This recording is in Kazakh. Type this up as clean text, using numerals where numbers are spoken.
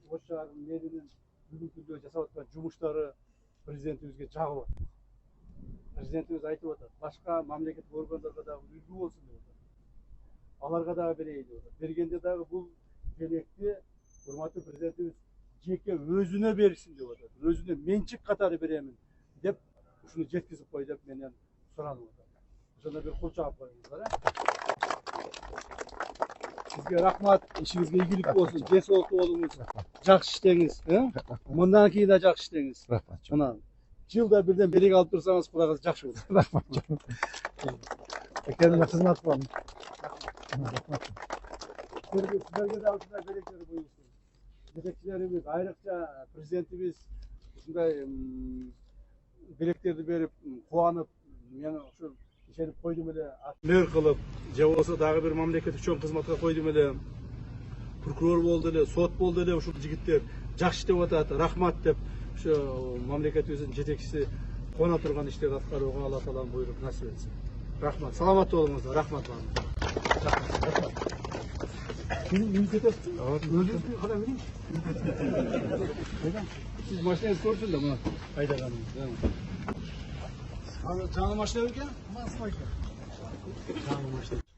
Ош шаарынын мэринин бүгүнкү күндө жасап аткан жумуштары президентибизге жагып атат. Президентибиз айтып атат, башка мамлекеттик органдарга дагы үлгү болсун деп атат. Аларга дагы берейин деп атат. Бергенде дагы бул желекти урматтуу президентибиз жеке өзүнө берсин деп атат. Өзүнө менчик катары беремин деп ушуну жеткизип кой деп менен суранып атат. Ошондо бир кул чаап коюңуздар. Sizge rahmat, işinizge iyilik olsun, cesaretli olunuz, жақсы işteniz, bundan keyin de жақсы işteniz. Rahmat. Жылда birden берек алып тұрсаңыз, құлағыз жақсы olur. Rahmat canım. Kendine hizmet var. Sizlerge de altında berekleri buyursun. Yetekçilerimiz, ayrıca prezidentimiz şunday bereklerdi berip, kuanıp, yani şu işenip koydum ele, mör kılıp, же болсо дагы бир мамлекеттик чоң кызматка койдум эле, прокурор болду эле, сот болду эле, ушул жигиттер жакшы иштеп атат, рахмат деп ошо мамлекетибиздин жетекчиси куана турган иштерди аткарууга Алла таалам буйруп насип этсин. Рахмат. Саламаттуу болуңуздар. Рахмат баарыңызга. Сиз кетесизби? Өзүңүз кандай билейинчи? Сиз машинаңызды көрсүн да мына айдаганыңызды. Жаңы машина экен? Жаңы машина.